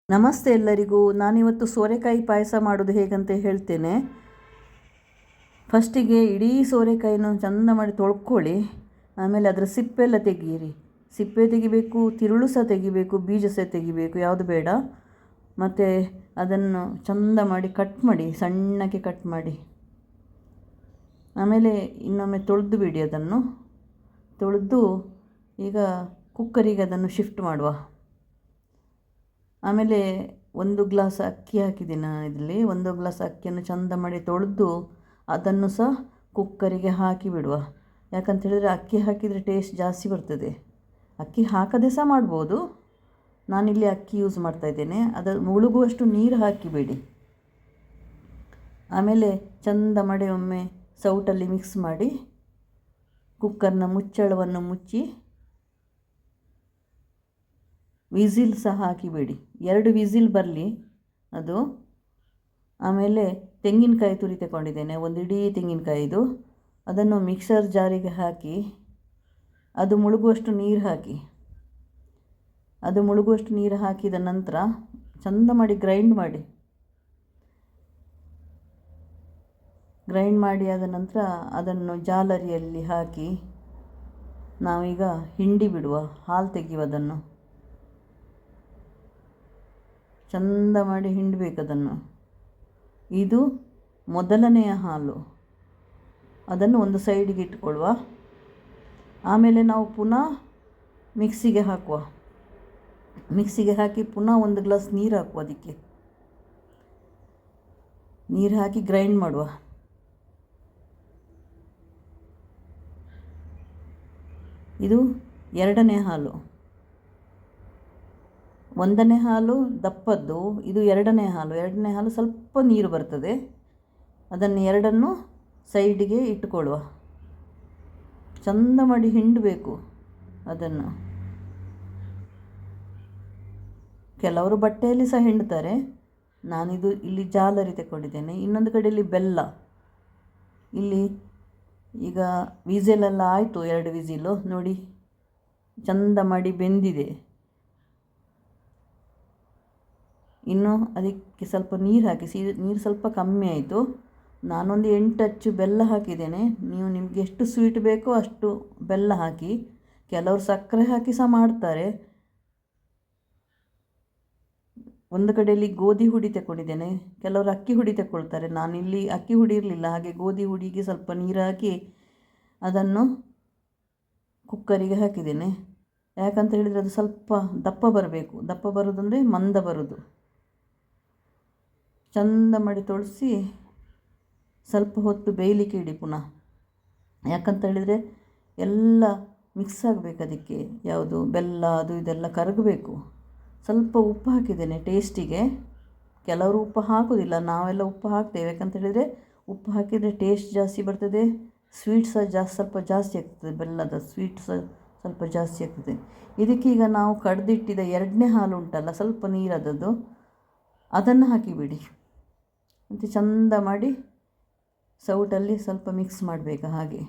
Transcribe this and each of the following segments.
ನಮಸ್ತೆ ಎಲ್ಲರಿಗೂ. ನಾನಿವತ್ತು ಸೋರೆಕಾಯಿ ಪಾಯಸ ಮಾಡೋದು ಹೇಗಂತ ಹೇಳ್ತೇನೆ. ಫಸ್ಟಿಗೆ ಇಡೀ ಸೋರೆಕಾಯಿನ ಚೆಂದ ಮಾಡಿ ತೊಳ್ಕೊಳ್ಳಿ. ಆಮೇಲೆ ಅದರ ಸಿಪ್ಪೆಲ್ಲ ತೆಗೀರಿ. ಸಿಪ್ಪೆ ತೆಗಿಬೇಕು, ತಿರುಳು ಸಹ ತೆಗಿಬೇಕು, ಬೀಜ ಸಹ ತೆಗಿಬೇಕು, ಯಾವುದು ಬೇಡ. ಮತ್ತು ಅದನ್ನು ಚೆಂದ ಮಾಡಿ ಕಟ್ ಮಾಡಿ, ಸಣ್ಣಕ್ಕೆ ಕಟ್ ಮಾಡಿ. ಆಮೇಲೆ ಇನ್ನೊಮ್ಮೆ ತೊಳೆದು ಬಿಡಿ. ಅದನ್ನು ತೊಳೆದು ಈಗ ಕುಕ್ಕರಿಗೆ ಅದನ್ನು ಶಿಫ್ಟ್ ಮಾಡುವ. ಆಮೇಲೆ 1 ಗ್ಲಾಸ್ ಅಕ್ಕಿ ಹಾಕಿದ್ದೀನಿ ನಾನು ಇದರಲ್ಲಿ. 1 ಗ್ಲಾಸ್ ಅಕ್ಕಿಯನ್ನು ಚೆಂದ ಮಾಡಿ ತೊಳೆದು ಅದನ್ನು ಸಹ ಕುಕ್ಕರಿಗೆ ಹಾಕಿ ಬಿಡುವ. ಯಾಕಂತೇಳಿದರೆ ಅಕ್ಕಿ ಹಾಕಿದರೆ ಟೇಸ್ಟ್ ಜಾಸ್ತಿ ಬರ್ತದೆ. ಅಕ್ಕಿ ಹಾಕದೆ ಸಹ ಮಾಡ್ಬೋದು. ನಾನಿಲ್ಲಿ ಅಕ್ಕಿ ಯೂಸ್ ಮಾಡ್ತಾಯಿದ್ದೇನೆ. ಅದು ಮುಳುಗುವಷ್ಟು ನೀರು ಹಾಕಿಬೇಡಿ. ಆಮೇಲೆ ಚೆಂದ ಮಾಡಿ ಒಮ್ಮೆ ಸೌಟಲ್ಲಿ ಮಿಕ್ಸ್ ಮಾಡಿ ಕುಕ್ಕರ್ನ ಮುಚ್ಚಳವನ್ನು ಮುಚ್ಚಿ ವಿಸಿಲ್ ಸಹ ಹಾಕಿಬೇಡಿ. 2 ವಿಸಿಲ್ ಬರಲಿ ಅದು. ಆಮೇಲೆ ತೆಂಗಿನಕಾಯಿ ತುರಿ ತಗೊಂಡಿದ್ದೇನೆ, 1 ಇಡೀ ತೆಂಗಿನಕಾಯಿದು. ಅದನ್ನು ಮಿಕ್ಸರ್ ಜಾರಿಗೆ ಹಾಕಿ ಅದು ಮುಳುಗುವಷ್ಟು ನೀರು ಹಾಕಿ. ಅದು ಮುಳುಗುವಷ್ಟು ನೀರು ಹಾಕಿದ ನಂತರ ಚೆಂದ ಮಾಡಿ ಗ್ರೈಂಡ್ ಮಾಡಿ ಆದ ನಂತರ ಅದನ್ನು ಜಾಲರಿಯಲ್ಲಿ ಹಾಕಿ ನಾವೀಗ ಹಿಂಡಿ ಬಿಡುವ. ಹಾಲು ತೆಗೆಯುವುದನ್ನು ಚೆಂದ ಮಾಡಿ ಹಿಂಡಬೇಕು ಅದನ್ನು. ಇದು ಮೊದಲನೆಯ ಹಾಲು. ಅದನ್ನು ಒಂದು ಸೈಡಿಗೆ ಇಟ್ಕೊಳ್ಳುವ. ಆಮೇಲೆ ನಾವು ಪುನಃ ಮಿಕ್ಸಿಗೆ ಹಾಕುವ. ಮಿಕ್ಸಿಗೆ ಹಾಕಿ ಪುನಃ 1 ಗ್ಲಾಸ್ ನೀರು ಹಾಕುವ. ಅದಕ್ಕೆ ನೀರು ಹಾಕಿ ಗ್ರೈಂಡ್ ಮಾಡುವ. ಇದು 2ನೇ ಹಾಲು. 1ನೇ ಹಾಲು ದಪ್ಪದ್ದು, ಇದು 2ನೇ ಹಾಲು. 2ನೇ ಹಾಲು ಸ್ವಲ್ಪ ನೀರು ಬರ್ತದೆ. ಅದನ್ನು ಎರಡನ್ನು ಸೈಡಿಗೆ ಇಟ್ಟುಕೊಳ್ಳುವ. ಚೆಂದ ಮಾಡಿ ಹಿಂಡಬೇಕು ಅದನ್ನು. ಕೆಲವರು ಬಟ್ಟೆಯಲ್ಲಿ ಸಹ ಹಿಂಡ್ತಾರೆ. ನಾನಿದು ಇಲ್ಲಿ ಜಾಲರಿ ತಗೊಂಡಿದ್ದೇನೆ. ಇನ್ನೊಂದು ಕಡೆಯಲ್ಲಿ ಬೆಲ್ಲ. ಇಲ್ಲಿ ಈಗ ವಿಸಿಲೆಲ್ಲ ಆಯಿತು, 2 ವಿಸಿಲು ನೋಡಿ, ಚೆಂದ ಮಾಡಿ ಬೆಂದಿದೆ. ಇನ್ನು ಅದಕ್ಕೆ ಸ್ವಲ್ಪ ನೀರು ಹಾಕಿ. ನೀರು ಸ್ವಲ್ಪ ಕಮ್ಮಿ ಆಯಿತು. ನಾನೊಂದು 8 ಅಚ್ಚು ಬೆಲ್ಲ ಹಾಕಿದ್ದೇನೆ. ನೀವು ನಿಮಗೆ ಎಷ್ಟು ಸ್ವೀಟ್ ಬೇಕೋ ಅಷ್ಟು ಬೆಲ್ಲ ಹಾಕಿ. ಕೆಲವರು ಸಕ್ಕರೆ ಹಾಕಿ ಸಹ ಮಾಡ್ತಾರೆ. ಒಂದು ಕಡೆಯಲ್ಲಿ ಗೋಧಿ ಹುಡಿ ತಗೊಂಡಿದ್ದೇನೆ, ಕೆಲವರು ಅಕ್ಕಿ ಹುಡಿ ತಗೊಳ್ತಾರೆ. ನಾನಿಲ್ಲಿ ಅಕ್ಕಿ ಹುಡಿ ಇರಲಿಲ್ಲ, ಹಾಗೆ ಗೋಧಿ ಹುಡಿಗೆ ಸ್ವಲ್ಪ ನೀರು ಹಾಕಿ ಅದನ್ನು ಕುಕ್ಕರಿಗೆ ಹಾಕಿದ್ದೇನೆ. ಯಾಕಂತ ಹೇಳಿದರೆ ಅದು ಸ್ವಲ್ಪ ದಪ್ಪ ಬರಬೇಕು. ದಪ್ಪ ಬರೋದಂದರೆ ಮಂದ ಬರೋದು. ಚೆಂದ ಮಾಡಿ ತೊಳೆಸಿ ಸ್ವಲ್ಪ ಹೊತ್ತು ಬೇಯಲಿಕ್ಕೆ ಇಡಿ ಪುನಃ. ಯಾಕಂತ ಹೇಳಿದರೆ ಎಲ್ಲ ಮಿಕ್ಸ್ ಆಗಬೇಕು ಅದಕ್ಕೆ. ಯಾವುದು ಬೆಲ್ಲ ಅದು ಇದೆಲ್ಲ ಕರಗಬೇಕು. ಸ್ವಲ್ಪ ಉಪ್ಪು ಹಾಕಿದ್ದೇನೆ ಟೇಸ್ಟಿಗೆ. ಕೆಲವರು ಉಪ್ಪು ಹಾಕೋದಿಲ್ಲ, ನಾವೆಲ್ಲ ಉಪ್ಪು ಹಾಕ್ತೇವೆ. ಯಾಕಂತ ಹೇಳಿದರೆ ಉಪ್ಪು ಹಾಕಿದರೆ ಟೇಸ್ಟ್ ಜಾಸ್ತಿ ಬರ್ತದೆ. ಸ್ವೀಟ್ ಸಹ ಸ್ವಲ್ಪ ಜಾಸ್ತಿ ಆಗ್ತದೆ. ಬೆಲ್ಲದ ಸ್ವೀಟ್ ಸಹ ಸ್ವಲ್ಪ ಜಾಸ್ತಿ ಆಗ್ತದೆ. ಇದಕ್ಕೀಗ ನಾವು ಕಡ್ದಿಟ್ಟಿದ 2ನೇ ಹಾಲು ಉಂಟಲ್ಲ, ಸ್ವಲ್ಪ ನೀರದದ್ದು, ಅದನ್ನು ಹಾಕಿಬಿಡಿ. ಮತ್ತು ಚೆಂದ ಮಾಡಿ ಸೌಟಲ್ಲಿ ಸ್ವಲ್ಪ ಮಿಕ್ಸ್ ಮಾಡಬೇಕು. ಹಾಗೆ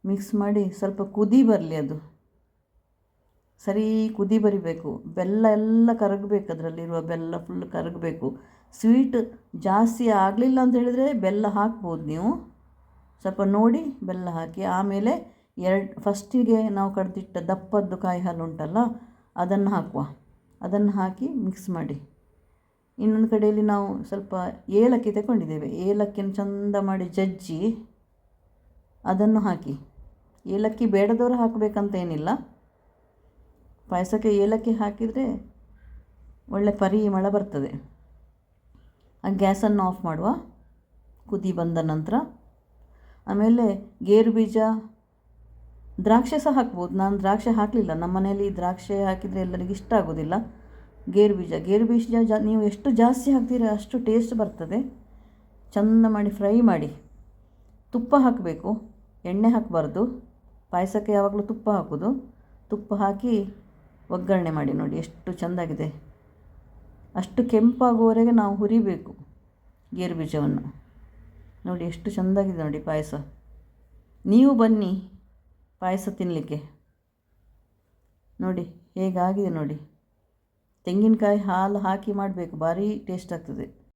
ಮಿಕ್ಸ್ ಮಾಡಿ ಸ್ವಲ್ಪ ಕುದಿ ಬರಲಿ. ಅದು ಸರಿ ಕುದಿ ಬರಿಬೇಕು. ಬೆಲ್ಲ ಎಲ್ಲ ಕರಗಬೇಕು. ಅದರಲ್ಲಿರುವ ಬೆಲ್ಲ ಫುಲ್ ಕರಗಬೇಕು. ಸ್ವೀಟ್ ಜಾಸ್ತಿ ಆಗಲಿಲ್ಲ ಅಂತ ಹೇಳಿದರೆ ಬೆಲ್ಲ ಹಾಕ್ಬೋದು ನೀವು. ಸ್ವಲ್ಪ ನೋಡಿ ಬೆಲ್ಲ ಹಾಕಿ. ಆಮೇಲೆ ಫಸ್ಟಿಗೆ ನಾವು ಕಡ್ದಿಟ್ಟ ದಪ್ಪದ್ದು ಕಾಯಿ ಹಾಲು ಉಂಟಲ್ಲ, ಅದನ್ನು ಹಾಕುವ. ಅದನ್ನು ಹಾಕಿ ಮಿಕ್ಸ್ ಮಾಡಿ. ಇನ್ನೊಂದು ಕಡೆಯಲ್ಲಿ ನಾವು ಸ್ವಲ್ಪ ಏಲಕ್ಕಿ ತಗೊಂಡಿದ್ದೇವೆ. ಏಲಕ್ಕಿಯನ್ನು ಚೆಂದ ಮಾಡಿ ಜಜ್ಜಿ ಅದನ್ನು ಹಾಕಿ. ಏಲಕ್ಕಿ ಬೇಡದವರು ಹಾಕಬೇಕಂತ ಏನಿಲ್ಲ. ಪಾಯಸಕ್ಕೆ ಏಲಕ್ಕಿ ಹಾಕಿದರೆ ಒಳ್ಳೆ ಪರಿಮಳ ಬರ್ತದೆ. ಆ ಗ್ಯಾಸನ್ನು ಆಫ್ ಮಾಡುವ ಕುದಿ ಬಂದ ನಂತರ. ಆಮೇಲೆ ಗೇರು ಬೀಜ, ದ್ರಾಕ್ಷಿ ಸಹ ಹಾಕ್ಬೋದು. ನಾನು ದ್ರಾಕ್ಷಿ ಹಾಕಲಿಲ್ಲ. ನಮ್ಮ ಮನೆಯಲ್ಲಿ ದ್ರಾಕ್ಷಿ ಹಾಕಿದರೆ ಎಲ್ಲರಿಗೂ ಇಷ್ಟ ಆಗೋದಿಲ್ಲ. ಗೇರು ಬೀಜ ನೀವು ಎಷ್ಟು ಜಾಸ್ತಿ ಹಾಕ್ತೀರ ಅಷ್ಟು ಟೇಸ್ಟ್ ಬರ್ತದೆ. ಚೆಂದ ಮಾಡಿ ಫ್ರೈ ಮಾಡಿ. ತುಪ್ಪ ಹಾಕಬೇಕು, ಎಣ್ಣೆ ಹಾಕಬಾರ್ದು. ಪಾಯಸಕ್ಕೆ ಯಾವಾಗಲೂ ತುಪ್ಪ ಹಾಕೋದು. ತುಪ್ಪ ಹಾಕಿ ಒಗ್ಗರಣೆ ಮಾಡಿ. ನೋಡಿ ಎಷ್ಟು ಚೆಂದಾಗಿದೆ. ಅಷ್ಟು ಕೆಂಪಾಗುವವರೆಗೆ ನಾವು ಹುರಿಬೇಕು ಗೇರು ಬೀಜವನ್ನು. ನೋಡಿ ಎಷ್ಟು ಚೆಂದಾಗಿದೆ ನೋಡಿ ಪಾಯಸ. ನೀವು ಬನ್ನಿ ಪಾಯಸ ತಿನ್ನಲಿಕ್ಕೆ. ನೋಡಿ ಹೇಗಾಗಿದೆ ನೋಡಿ. ತೆಂಗಿನಕಾಯಿ ಹಾಲು ಹಾಕಿ ಮಾಡಬೇಕು, ಭಾರಿ ಟೇಸ್ಟ್ ಆಗ್ತದೆ.